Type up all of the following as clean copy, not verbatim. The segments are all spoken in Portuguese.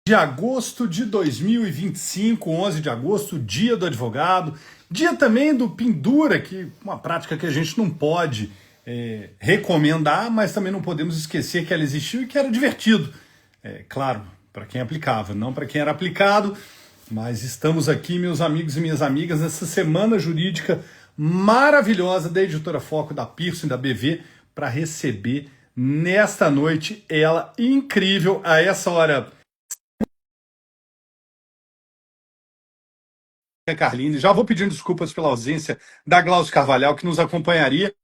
De agosto de 2025, 11 de agosto, dia do advogado, dia também do pendura, que uma prática que a gente não pode recomendar, mas também não podemos esquecer que ela existiu e que era divertido. Claro, para quem aplicava, não para quem era aplicado, mas estamos aqui, meus amigos e minhas amigas, nessa semana jurídica maravilhosa da Editora Foco, da Pearson e da BV, para receber nesta noite ela incrível a essa hora. Carline, já vou pedindo desculpas pela ausência da Glaucia Carvalhal, que nos acompanharia,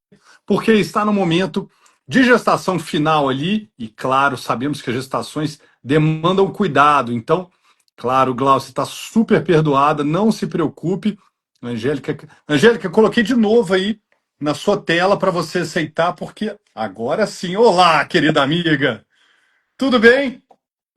porque está no momento de gestação final ali, e claro, sabemos que as gestações demandam cuidado, então, claro, Glaucia está super perdoada, não se preocupe. Angélica, coloquei de novo aí na sua tela para você aceitar, porque agora sim, olá, querida amiga, tudo bem?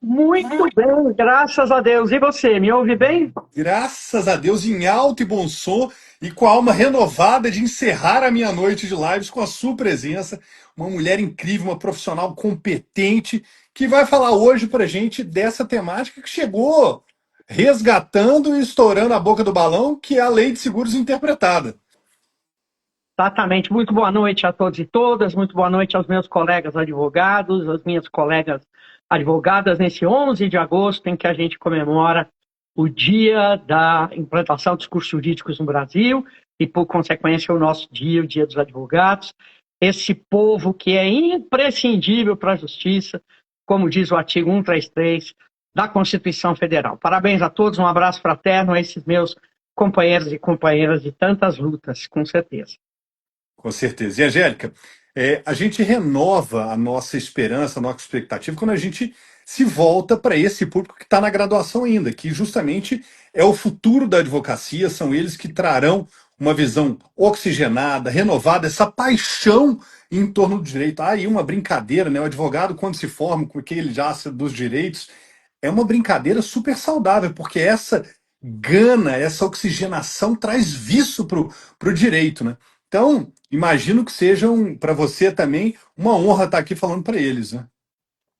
Muito bem, graças a Deus. E você, me ouve bem? Graças a Deus, em alto e bom som e com a alma renovada de encerrar a minha noite de lives com a sua presença, uma mulher incrível, uma profissional competente, que vai falar hoje pra gente dessa temática que chegou resgatando e estourando a boca do balão, que é a Lei de Seguros Interpretada. Exatamente. Muito boa noite a todos e todas. Muito boa noite aos meus colegas advogados, às minhas colegas advogadas, nesse 11 de agosto, em que a gente comemora o Dia da Implantação dos Cursos Jurídicos no Brasil e, por consequência, o nosso dia, o Dia dos Advogados. Esse povo que é imprescindível para a justiça, como diz o artigo 133 da Constituição Federal. Parabéns a todos, um abraço fraterno a esses meus companheiros e companheiras de tantas lutas, com certeza. Com certeza. E, Angélica, a gente renova a nossa esperança, a nossa expectativa quando a gente se volta para esse público que está na graduação ainda, que justamente é o futuro da advocacia, são eles que trarão uma visão oxigenada, renovada, essa paixão em torno do direito. Ah, e uma brincadeira, né? O advogado, quando se forma, com o que ele já acha dos direitos, é uma brincadeira super saudável, porque essa gana, essa oxigenação traz vício para o direito, né? Então, imagino que seja para você também uma honra estar aqui falando para eles, né?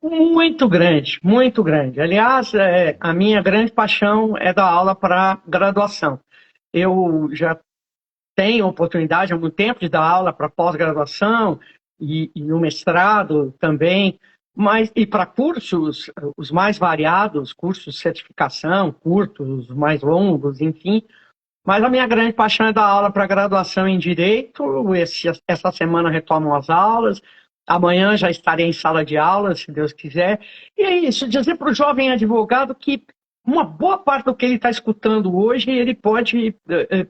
Muito grande, muito grande. Aliás, a minha grande paixão é dar aula para graduação. Eu já tenho oportunidade há muito tempo de dar aula para pós-graduação e no mestrado também, mas e para cursos os mais variados, cursos de certificação, curtos, mais longos, enfim. Mas a minha grande paixão é dar aula para graduação em Direito. Essa semana retomam as aulas. Amanhã já estarei em sala de aula, se Deus quiser. E é isso, dizer para o jovem advogado que uma boa parte do que ele está escutando hoje ele pode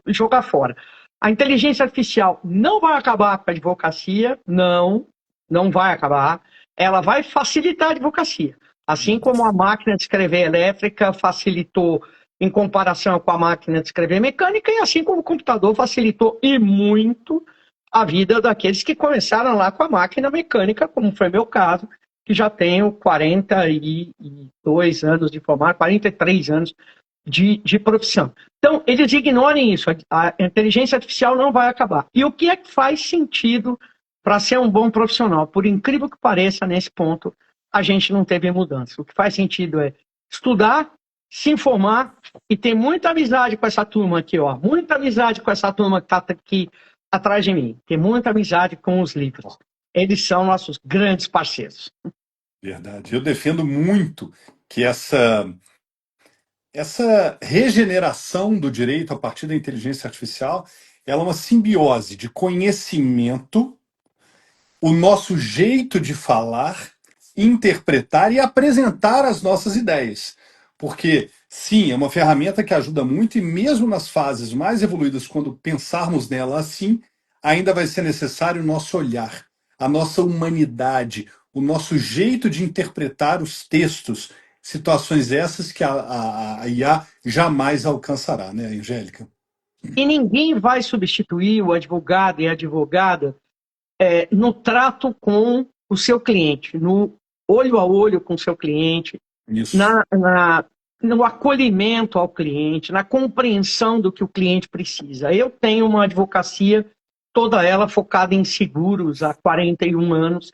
jogar fora. A inteligência artificial não vai acabar com a advocacia, não, não vai acabar. Ela vai facilitar a advocacia. Assim como a máquina de escrever elétrica facilitou em comparação com a máquina de escrever mecânica, e assim como o computador facilitou e muito a vida daqueles que começaram lá com a máquina mecânica, como foi meu caso, que já tenho 42 anos de formar, 43 anos de profissão. Então, eles ignorem isso, a inteligência artificial não vai acabar. E o que é que faz sentido para ser um bom profissional? Por incrível que pareça, nesse ponto, a gente não teve mudança. O que faz sentido é estudar, se informar e ter muita amizade com essa turma aqui, ó. Muita amizade com essa turma que está aqui atrás de mim. Ter muita amizade com os livros. Eles são nossos grandes parceiros. Verdade. Eu defendo muito que essa regeneração do direito a partir da inteligência artificial, ela é uma simbiose de conhecimento, o nosso jeito de falar, interpretar e apresentar as nossas ideias. Porque, sim, é uma ferramenta que ajuda muito, e mesmo nas fases mais evoluídas, quando pensarmos nela assim, ainda vai ser necessário o nosso olhar, a nossa humanidade, o nosso jeito de interpretar os textos, situações essas que a IA jamais alcançará, né, Angélica? E ninguém vai substituir o advogado e a advogada no trato com o seu cliente, no olho a olho com o seu cliente, Isso. na, na, no acolhimento ao cliente, na compreensão do que o cliente precisa. Eu tenho uma advocacia, toda ela focada em seguros há 41 anos,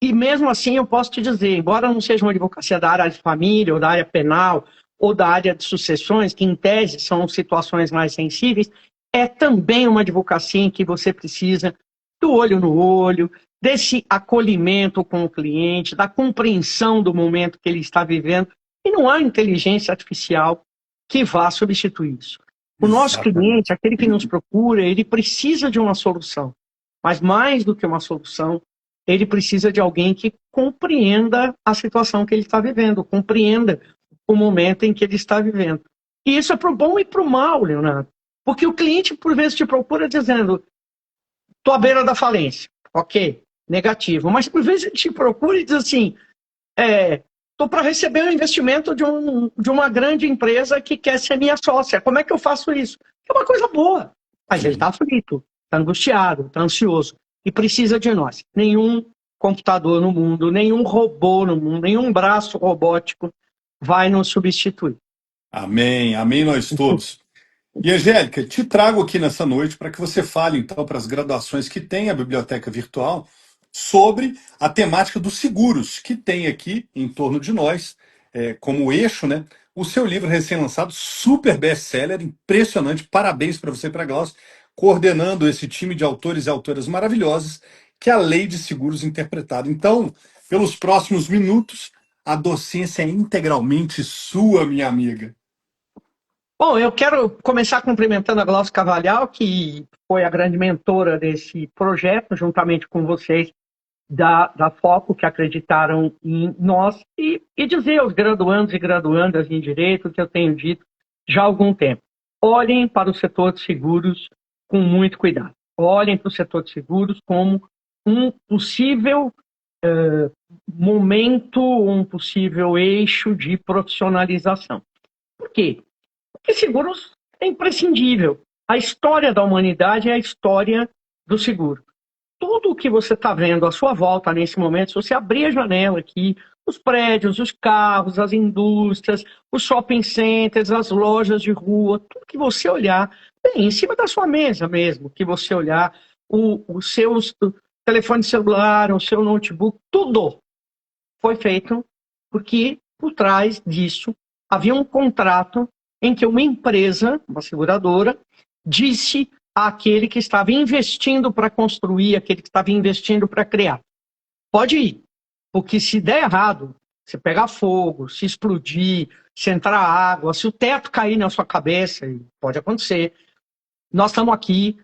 E mesmo assim, eu posso te dizer, embora não seja uma advocacia da área de família, ou da área penal, ou da área de sucessões, que em tese são situações mais sensíveis, é também uma advocacia em que você precisa do olho no olho, desse acolhimento com o cliente, da compreensão do momento que ele está vivendo, e não há inteligência artificial que vá substituir isso. O nosso cliente, Exatamente. aquele que nos procura, ele precisa de uma solução, mas mais do que uma solução, ele precisa de alguém que compreenda a situação que ele está vivendo, compreenda o momento em que ele está vivendo. E isso é para o bom e para o mal, Leonardo. Porque o cliente, por vezes, te procura dizendo, estou à beira da falência. Ok, negativo. Mas, por vezes, ele te procura e diz assim, estou para receber um investimento de uma grande empresa que quer ser minha sócia. Como é que eu faço isso? É uma coisa boa. Mas ele está aflito, está angustiado, está ansioso e precisa de nós. Nenhum computador no mundo, nenhum robô no mundo, nenhum braço robótico vai nos substituir. Amém, amém nós todos. E Angélica, te trago aqui nessa noite para que você fale, então, para as graduações que tem a biblioteca virtual sobre a temática dos seguros, que tem aqui em torno de nós, como eixo, né? O seu livro recém-lançado, super best-seller, impressionante. Parabéns para você e para a Glaucia, coordenando esse time de autores e autoras maravilhosos, que é a Lei de Seguros Interpretada. Então, pelos próximos minutos, a docência é integralmente sua, minha amiga. Bom, eu quero começar cumprimentando a Glaucia Carvalhal, que foi a grande mentora desse projeto, juntamente com vocês, da Foco, que acreditaram em nós, e dizer aos graduandos e graduandas em Direito, que eu tenho dito já há algum tempo. Olhem para o setor de seguros com muito cuidado. Olhem para o setor de seguros como um possível momento, um possível eixo de profissionalização. Por quê? Porque seguros é imprescindível. A história da humanidade é a história do seguro. Tudo o que você está vendo à sua volta nesse momento, se você abrir a janela aqui, os prédios, os carros, as indústrias, os shopping centers, as lojas de rua, tudo que você olhar, bem, em cima da sua mesa mesmo, que você olhar, o seu telefone celular, o seu notebook, tudo foi feito porque por trás disso havia um contrato em que uma empresa, uma seguradora, disse àquele que estava investindo para construir, aquele que estava investindo para criar: pode ir, porque se der errado, se pegar fogo, se explodir, se entrar água, se o teto cair na sua cabeça, e pode acontecer, nós estamos aqui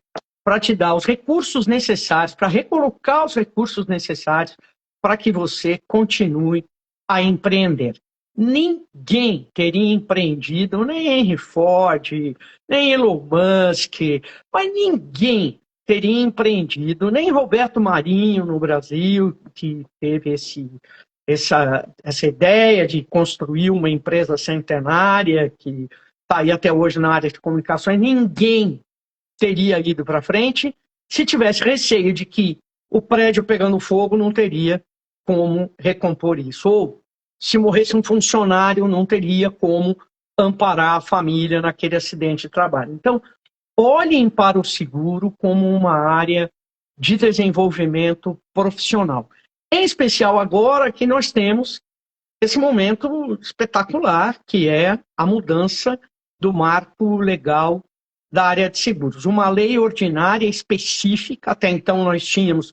para te dar os recursos necessários, para recolocar os recursos necessários para que você continue a empreender. Ninguém teria empreendido, nem Henry Ford, nem Elon Musk, mas ninguém teria empreendido, nem Roberto Marinho no Brasil, que teve essa ideia de construir uma empresa centenária, que está aí até hoje na área de comunicações. Ninguém teria ido para frente se tivesse receio de que o prédio pegando fogo não teria como recompor isso. Ou se morresse um funcionário, não teria como amparar a família naquele acidente de trabalho. Então, olhem para o seguro como uma área de desenvolvimento profissional. Em especial agora que nós temos esse momento espetacular, que é a mudança do marco legal da área de seguros. Uma lei ordinária específica, até então nós tínhamos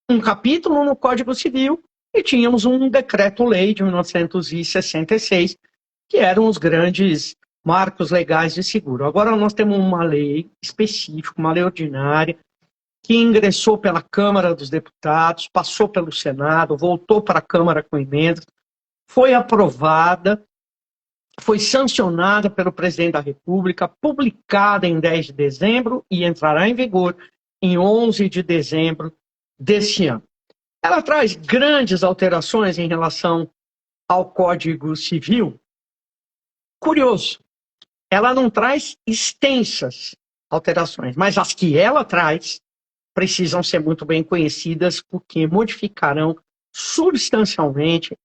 um capítulo no Código Civil e tínhamos um decreto-lei de 1966, que eram os grandes marcos legais de seguro. Agora nós temos uma lei específica, uma lei ordinária, que ingressou pela Câmara dos Deputados, passou pelo Senado, voltou para a Câmara com emendas, foi aprovada, foi sancionada pelo presidente da República, publicada em 10 de dezembro e entrará em vigor em 11 de dezembro deste ano. Ela traz grandes alterações em relação ao Código Civil. Curioso, ela não traz extensas alterações, mas as que ela traz precisam ser muito bem conhecidas, porque modificarão substancialmente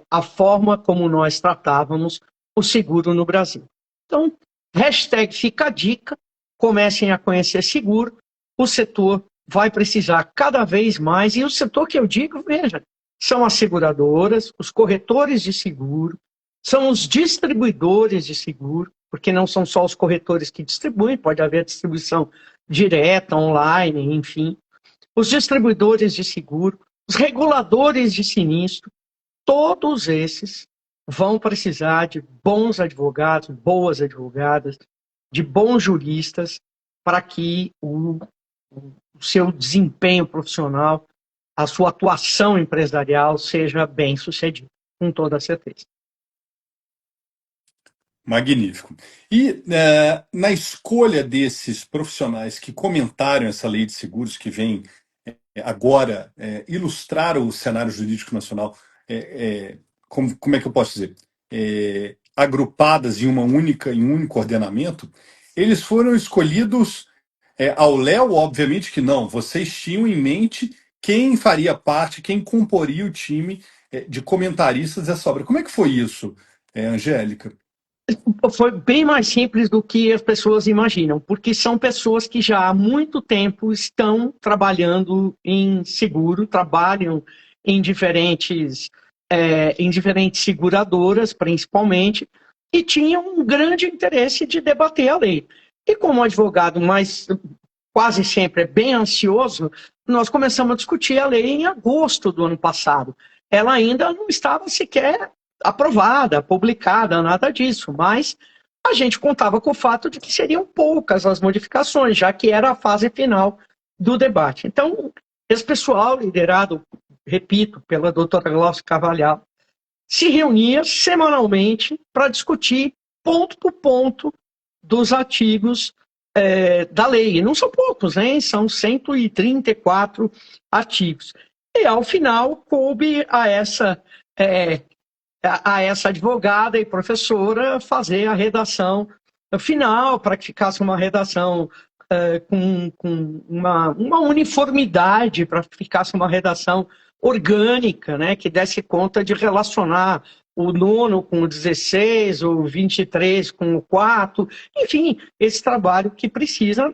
a forma como nós tratávamos o seguro no Brasil. Então, hashtag fica a dica, comecem a conhecer seguro, o setor vai precisar cada vez mais, e o setor que eu digo, veja, são as seguradoras, os corretores de seguro, são os distribuidores de seguro, porque não são só os corretores que distribuem, pode haver distribuição direta, online, enfim. Os distribuidores de seguro, os reguladores de sinistro, todos esses vão precisar de bons advogados, boas advogadas, de bons juristas, para que o seu desempenho profissional, a sua atuação empresarial seja bem sucedida, com toda certeza. Magnífico. E na escolha desses profissionais que comentaram essa lei de seguros que vem agora ilustrar o cenário jurídico nacional, como é que eu posso dizer? Agrupadas em em um único ordenamento, eles foram escolhidos ao léu, obviamente que não. Vocês tinham em mente quem faria parte, quem comporia o time de comentaristas dessa obra. Como é que foi isso, Angélica? Foi bem mais simples do que as pessoas imaginam, porque são pessoas que já há muito tempo estão trabalhando em seguro, trabalham em diferentes seguradoras, principalmente, e tinham um grande interesse de debater a lei. E como advogado, mas quase sempre é bem ansioso, nós começamos a discutir a lei em agosto do ano passado. Ela ainda não estava sequer aprovada, publicada, nada disso, mas a gente contava com o fato de que seriam poucas as modificações, já que era a fase final do debate. Então, esse pessoal, liderado, repito, pela doutora Glaucia Carvalhal, se reunia semanalmente para discutir ponto por ponto dos artigos da lei. E não são poucos, né? São 134 artigos. E, ao final, coube a essa advogada e professora fazer a redação final, para que ficasse uma redação com uma uniformidade, para que ficasse uma redação orgânica, né, que desse conta de relacionar o nono com o 16, o 23 com o 4, enfim, esse trabalho que precisa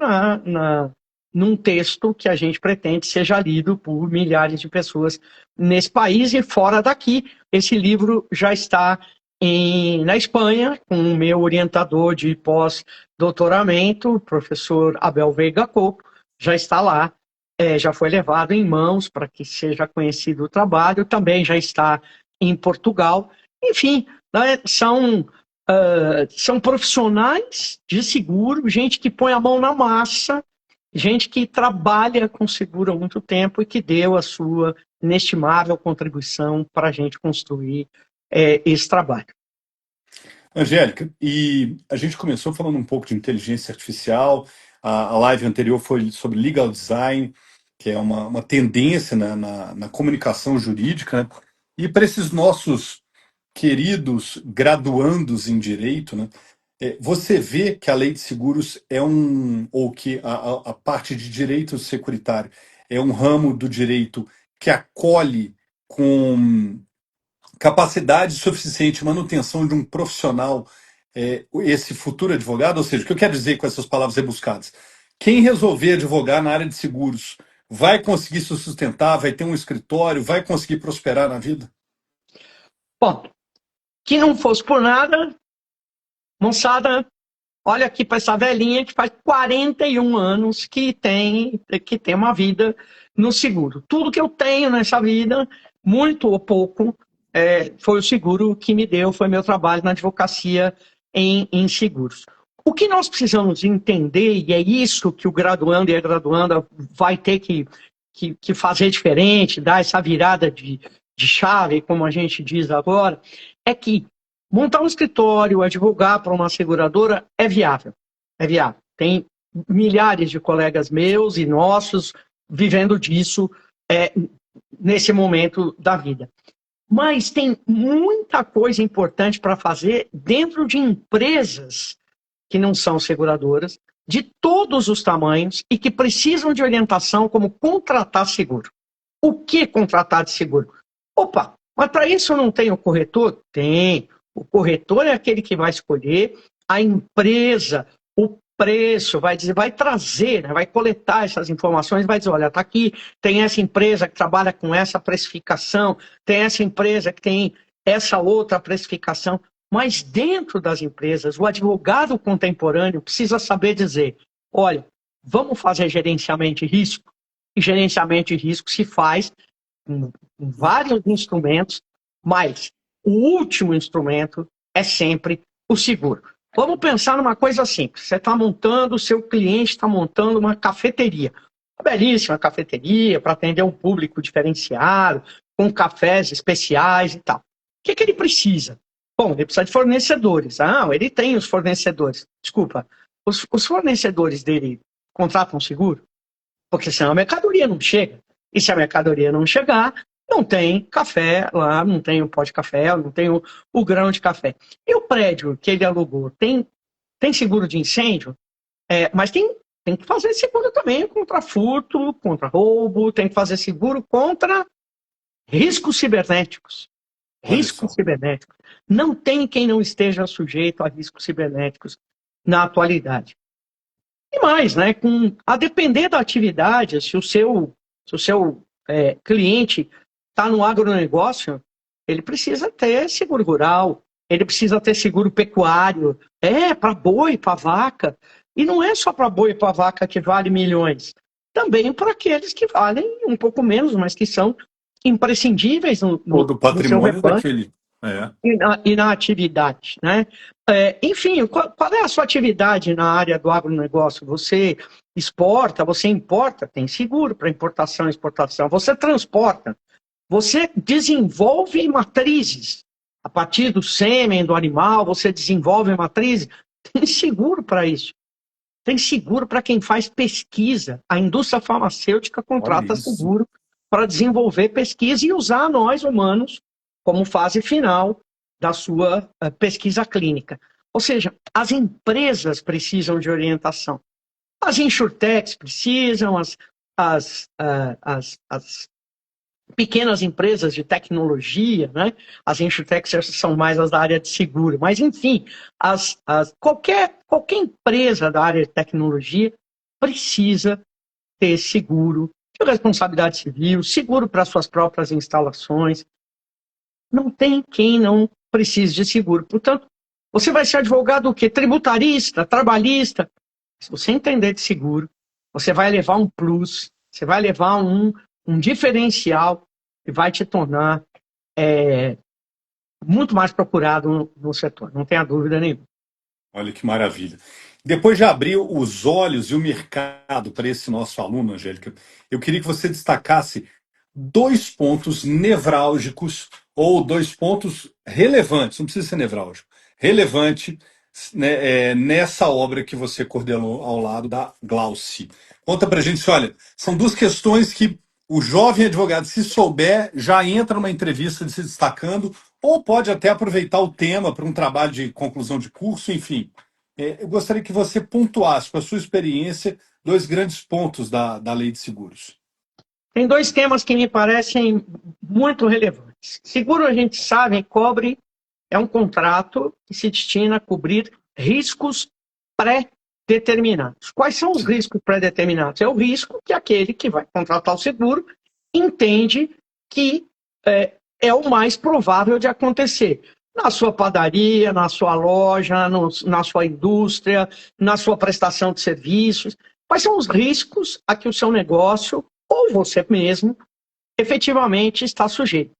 num texto que a gente pretende seja lido por milhares de pessoas nesse país e fora daqui. Esse livro já está na Espanha, com o meu orientador de pós-doutoramento, o professor Abel Veiga Coco, já está lá, já foi levado em mãos para que seja conhecido o trabalho, também já está em Portugal. Enfim, né, são profissionais de seguro, gente que põe a mão na massa, gente que trabalha com seguro há muito tempo e que deu a sua inestimável contribuição para a gente construir esse trabalho. Angélica, e a gente começou falando um pouco de inteligência artificial, a live anterior foi sobre legal design, que é uma tendência na comunicação jurídica, né? E para esses nossos queridos graduandos em direito, né? Você vê que a lei de seguros ou que a parte de direito securitário é um ramo do direito que acolhe com capacidade suficiente, manutenção de um profissional, esse futuro advogado? Ou seja, o que eu quero dizer com essas palavras rebuscadas? Quem resolver advogar na área de seguros vai conseguir se sustentar, vai ter um escritório, vai conseguir prosperar na vida? Bom, que não fosse por nada, moçada, olha aqui para essa velhinha que faz 41 anos que tem uma vida no seguro. Tudo que eu tenho nessa vida, muito ou pouco, foi o seguro que me deu, foi meu trabalho na advocacia em seguros. O que nós precisamos entender, e é isso que o graduando e a graduanda vai ter que fazer diferente, dar essa virada de chave, como a gente diz agora, é que montar um escritório, advogar para uma seguradora é viável. É viável. Tem milhares de colegas meus e nossos vivendo disso nesse momento da vida. Mas tem muita coisa importante para fazer dentro de empresas que não são seguradoras, de todos os tamanhos e que precisam de orientação como contratar seguro. O que contratar de seguro? Opa, mas para isso não tem o corretor? Tem. O corretor é aquele que vai escolher a empresa, preço, vai dizer, vai trazer, né, vai coletar essas informações, vai dizer, olha, está aqui, tem essa empresa que trabalha com essa precificação, tem essa empresa que tem essa outra precificação, mas dentro das empresas, o advogado contemporâneo precisa saber dizer, olha, vamos fazer gerenciamento de risco, e gerenciamento de risco se faz com vários instrumentos, mas o último instrumento é sempre o seguro. Vamos pensar numa coisa simples. Você está montando, o seu cliente está montando uma cafeteria. Uma belíssima cafeteria para atender um público diferenciado, com cafés especiais e tal. O que ele precisa? Bom, ele precisa de fornecedores. Ah, ele tem os fornecedores. Desculpa, os fornecedores dele contratam seguro? Porque senão a mercadoria não chega. E se a mercadoria não chegar, não tem café lá, não tem o pó de café, não tem o grão de café. E o prédio que ele alugou tem seguro de incêndio, mas tem que fazer seguro também contra furto, contra roubo, tem que fazer seguro contra riscos cibernéticos. Riscos cibernéticos. Não tem quem não esteja sujeito a riscos cibernéticos na atualidade. E mais, né, a depender da atividade, se o seu cliente está no agronegócio, ele precisa ter seguro rural, ele precisa ter seguro pecuário, para boi, para vaca. E não é só para boi e para vaca que vale milhões, também para aqueles que valem um pouco menos, mas que são imprescindíveis do no seu patrimônio rebanho daquele. e na atividade, né? Enfim, qual é a sua atividade na área do agronegócio? Você exporta, você importa, tem seguro para importação e exportação. Você transporta, você desenvolve matrizes. A partir do sêmen do animal, você desenvolve matrizes. Tem seguro para isso. Tem seguro para quem faz pesquisa. A indústria farmacêutica contrata seguro para desenvolver pesquisa e usar nós, humanos, como fase final da sua pesquisa clínica. Ou seja, as empresas precisam de orientação. As insurtechs precisam, as pequenas empresas de tecnologia, né? As insurtechs são mais as da área de seguro, mas enfim, qualquer empresa da área de tecnologia precisa ter seguro de responsabilidade civil, seguro para suas próprias instalações. Não tem quem não precise de seguro. Portanto, você vai ser advogado o quê? Tributarista, trabalhista. Se você entender de seguro, você vai levar um plus, você vai levar um diferencial que vai te tornar muito mais procurado no setor, não tenha dúvida nenhuma. Olha que maravilha. Depois de abrir os olhos e o mercado para esse nosso aluno, Angélica, eu queria que você destacasse 2 pontos nevrálgicos ou 2 pontos relevantes, não precisa ser nevrálgico, relevante, né, nessa obra que você coordenou ao lado da Glauci. Conta pra gente, olha, são 2 questões que o jovem advogado, se souber, já entra numa entrevista se destacando, ou pode até aproveitar o tema para um trabalho de conclusão de curso, enfim. Eu gostaria que você pontuasse, com a sua experiência, 2 grandes pontos da lei de seguros. Tem 2 temas que me parecem muito relevantes. Seguro, a gente sabe, é um contrato que se destina a cobrir riscos pré-determinados. Quais são os riscos pré-determinados? É o risco que aquele que vai contratar o seguro entende que é o mais provável de acontecer. Na sua padaria, na sua loja, na sua indústria, na sua prestação de serviços. Quais são os riscos a que o seu negócio ou você mesmo efetivamente está sujeito?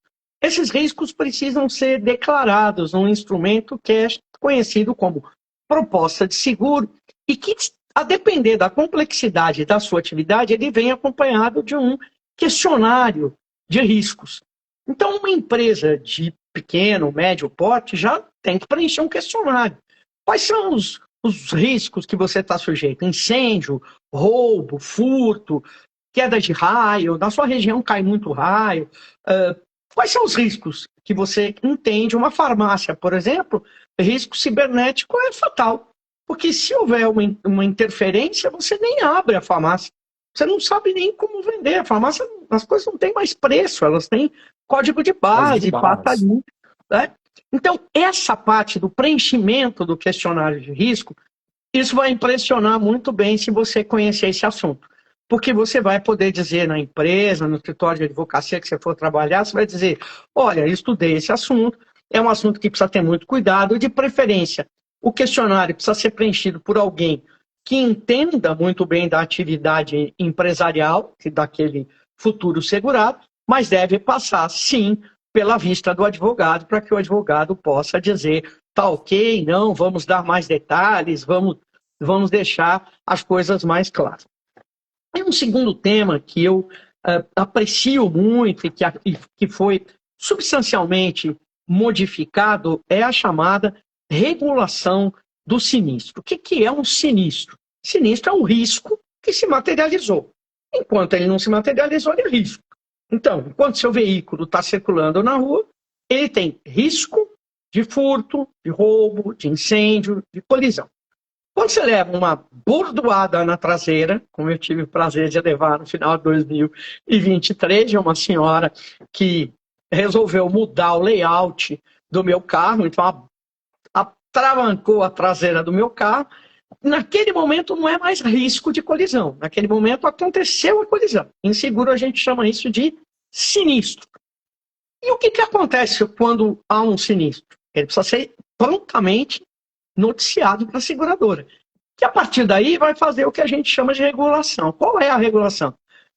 Esses riscos precisam ser declarados num instrumento que é conhecido como proposta de seguro e que, a depender da complexidade da sua atividade, ele vem acompanhado de um questionário de riscos. Então, uma empresa de pequeno, médio porte já tem que preencher um questionário. Quais são os riscos que você está sujeito? Incêndio, roubo, furto, queda de raio, na sua região cai muito raio. Quais são os riscos que você entende? Uma farmácia, por exemplo, risco cibernético é fatal. Porque se houver uma interferência, você nem abre a farmácia. Você não sabe nem como vender. A farmácia, as coisas não têm mais preço, elas têm código de base, passa ali. Né? Então, essa parte do preenchimento do questionário de risco Isso vai impressionar muito bem se você conhecer esse assunto. Porque você vai poder dizer na empresa, no escritório de advocacia que você for trabalhar, você vai dizer, olha, eu estudei esse assunto, é um assunto que precisa ter muito cuidado, de preferência, o questionário precisa ser preenchido por alguém que entenda muito bem da atividade empresarial, daquele futuro segurado, mas deve passar, sim, pela vista do advogado, para que o advogado possa dizer, tá ok, não, vamos dar mais detalhes, vamos deixar as coisas mais claras. Tem um segundo tema que eu aprecio muito e que foi substancialmente modificado, é a chamada regulação do sinistro. O que é um sinistro? Sinistro é um risco que se materializou. Enquanto ele não se materializou, ele é risco. Então, enquanto seu veículo está circulando na rua, ele tem risco de furto, de roubo, de incêndio, de colisão. Quando você leva uma bordoada na traseira, como eu tive o prazer de levar no final de 2023, de uma senhora que resolveu mudar o layout do meu carro, então atravancou a traseira do meu carro, naquele momento não é mais risco de colisão, naquele momento aconteceu a colisão. Em seguro a gente chama isso de sinistro. E o que acontece quando há um sinistro? Ele precisa ser prontamente noticiado para a seguradora, que a partir daí vai fazer o que a gente chama de regulação. Qual é a regulação?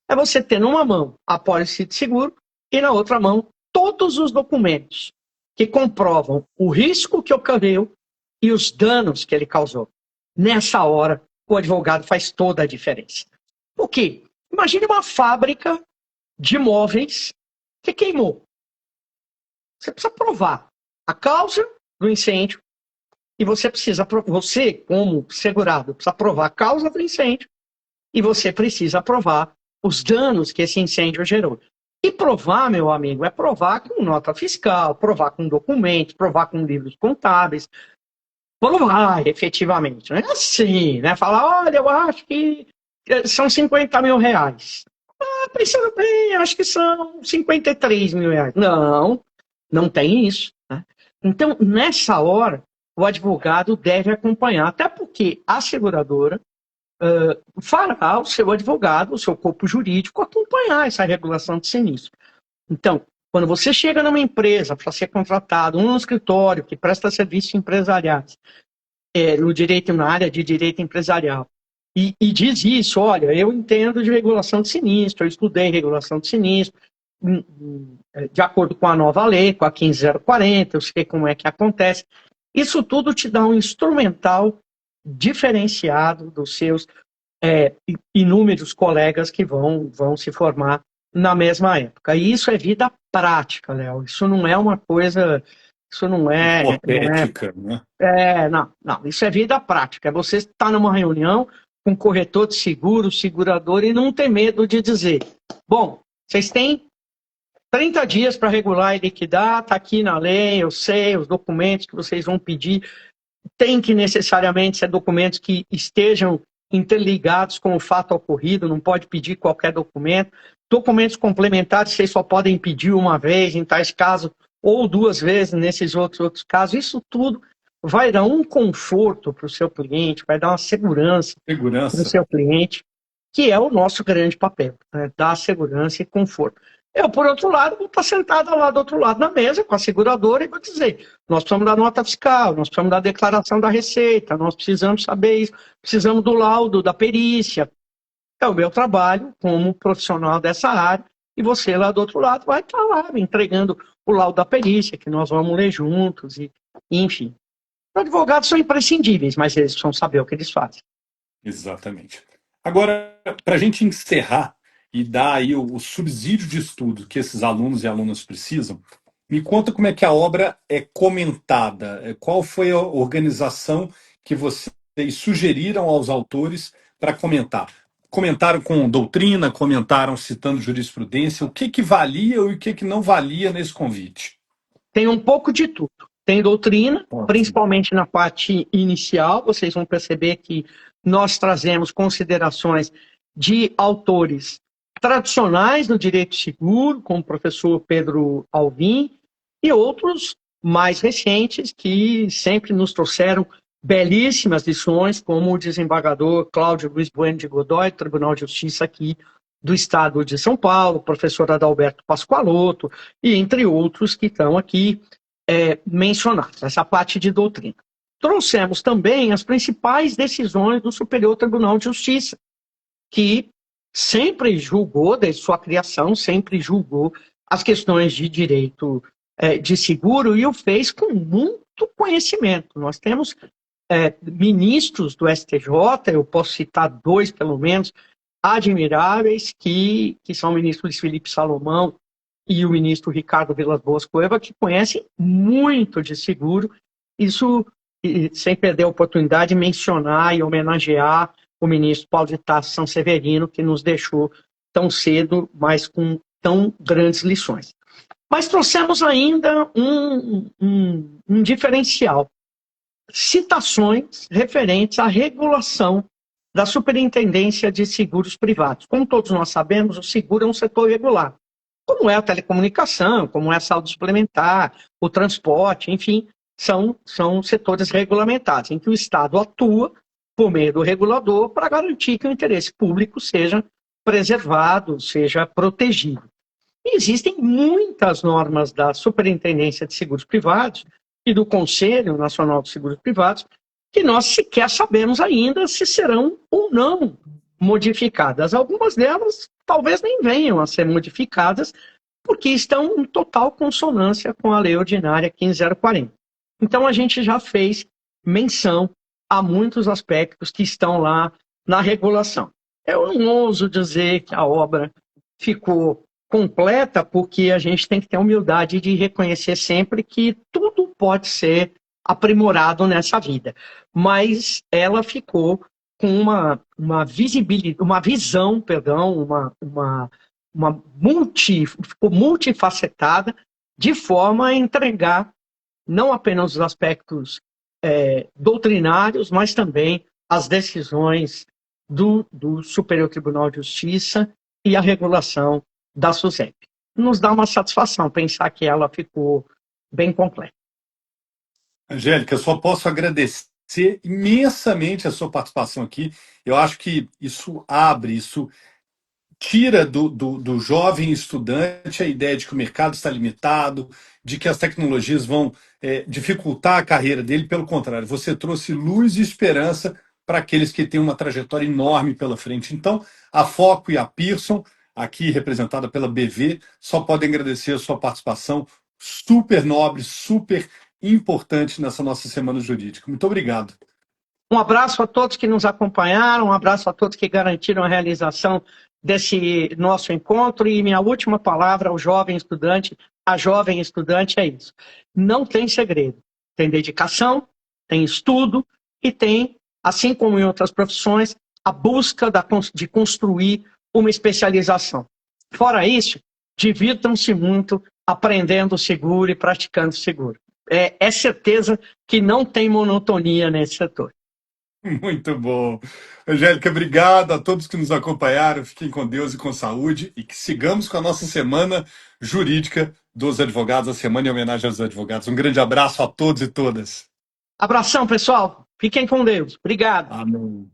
É você ter numa mão a pólice de seguro e na outra mão todos os documentos que comprovam o risco que ocorreu e os danos que ele causou. Nessa hora, o advogado faz toda a diferença. Por quê? Imagine uma fábrica de móveis que queimou. Você precisa provar a causa do incêndio e você, como segurado, precisa provar a causa do incêndio e você precisa provar os danos que esse incêndio gerou. E provar, meu amigo, é provar com nota fiscal, provar com documentos, provar com livros contábeis, provar efetivamente. Não é assim, né? Falar, olha, eu acho que são 50 mil reais. Pensando bem, acho que são 53 mil reais. Não tem isso. Né? Então, nessa hora, o advogado deve acompanhar, até porque a seguradora fará o seu advogado, o seu corpo jurídico, acompanhar essa regulação de sinistro. Então, quando você chega numa empresa para ser contratado, num escritório que presta serviços empresariais, no direito, na área de direito empresarial, e diz isso, olha, eu entendo de regulação de sinistro, eu estudei regulação de sinistro, de acordo com a nova lei, com a 15040, eu sei como é que acontece. Isso tudo te dá um instrumental diferenciado dos seus inúmeros colegas que vão se formar na mesma época. E isso é vida prática, Léo. Isso não é uma coisa... Isso não é... hipotética, né? Não. Isso é vida prática. É você estar numa reunião com corretor de seguro, segurador, e não ter medo de dizer, bom, vocês têm 30 dias para regular e liquidar, está aqui na lei, eu sei, os documentos que vocês vão pedir, tem que necessariamente ser documentos que estejam interligados com o fato ocorrido, não pode pedir qualquer documento. Documentos complementares vocês só podem pedir uma vez, em tais casos, ou duas vezes nesses outros casos. Isso tudo vai dar um conforto para o seu cliente, vai dar uma segurança para o seu cliente, que é o nosso grande papel, né? Dar segurança e conforto. Eu, por outro lado, vou estar sentado lá do outro lado da mesa com a seguradora e vou dizer, nós precisamos da nota fiscal, nós precisamos da declaração da receita, nós precisamos saber isso, precisamos do laudo da perícia. É o meu trabalho como profissional dessa área e você lá do outro lado vai estar lá entregando o laudo da perícia, que nós vamos ler juntos, e enfim. Os advogados são imprescindíveis, mas eles precisam saber o que eles fazem. Exatamente. Agora, para a gente encerrar e dar aí o subsídio de estudo que esses alunos e alunas precisam, me conta como é que a obra é comentada, qual foi a organização que vocês sugeriram aos autores para comentar. Comentaram com doutrina, comentaram citando jurisprudência, o que valia e o que não valia nesse convite? Tem um pouco de tudo. Tem doutrina, principalmente na parte inicial, vocês vão perceber que nós trazemos considerações de autores tradicionais do direito seguro, como o professor Pedro Alvim, e outros mais recentes que sempre nos trouxeram belíssimas lições, como o desembargador Cláudio Luiz Bueno de Godoy, Tribunal de Justiça aqui do Estado de São Paulo, professor Adalberto Pascoaloto, e entre outros que estão aqui mencionados, essa parte de doutrina. Trouxemos também as principais decisões do Superior Tribunal de Justiça, que sempre julgou, desde sua criação, sempre julgou as questões de direito de seguro e o fez com muito conhecimento. Nós temos ministros do STJ, eu posso citar dois, pelo menos, admiráveis, que são o ministro Luiz Felipe Salomão e o ministro Ricardo Vilas Boas Cueva, que conhecem muito de seguro. Isso, sem perder a oportunidade de mencionar e homenagear o ministro Paulo de Tarso Sanseverino, que nos deixou tão cedo, mas com tão grandes lições. Mas trouxemos ainda um diferencial. Citações referentes à regulação da Superintendência de Seguros Privados. Como todos nós sabemos, o seguro é um setor regular, como é a telecomunicação, como é a saúde suplementar, o transporte, enfim, são setores regulamentados, em que o Estado atua por meio do regulador para garantir que o interesse público seja preservado, seja protegido. E existem muitas normas da Superintendência de Seguros Privados e do Conselho Nacional de Seguros Privados que nós sequer sabemos ainda se serão ou não modificadas. Algumas delas talvez nem venham a ser modificadas, porque estão em total consonância com a Lei Ordinária 15040. Então, a gente já fez menção a muitos aspectos que estão lá na regulação. Eu não ouso dizer que a obra ficou completa, porque a gente tem que ter a humildade de reconhecer sempre que tudo pode ser aprimorado nessa vida. Mas ela ficou com uma visibilidade, uma visão, perdão, ficou multifacetada, de forma a entregar não apenas os aspectos doutrinários, mas também as decisões do Superior Tribunal de Justiça e a regulação da SUSEP. Nos dá uma satisfação pensar que ela ficou bem completa. Angélica, eu só posso agradecer imensamente a sua participação aqui. Eu acho que isso tira do jovem estudante a ideia de que o mercado está limitado, de que as tecnologias vão dificultar a carreira dele. Pelo contrário, você trouxe luz e esperança para aqueles que têm uma trajetória enorme pela frente. Então, a Foco e a Pearson, aqui representada pela BV, só podem agradecer a sua participação super nobre, super importante nessa nossa semana jurídica. Muito obrigado. Um abraço a todos que nos acompanharam, um abraço a todos que garantiram a realização desse nosso encontro, e minha última palavra ao jovem estudante, a jovem estudante é isso. Não tem segredo. Tem dedicação, tem estudo e tem, assim como em outras profissões, a busca de construir uma especialização. Fora isso, divirtam-se muito aprendendo seguro e praticando seguro. É certeza que não tem monotonia nesse setor. Muito bom. Angélica, obrigado a todos que nos acompanharam. Fiquem com Deus e com saúde e que sigamos com a nossa semana jurídica dos advogados, a semana em homenagem aos advogados. Um grande abraço a todos e todas. Abração, pessoal. Fiquem com Deus. Obrigado. Amém.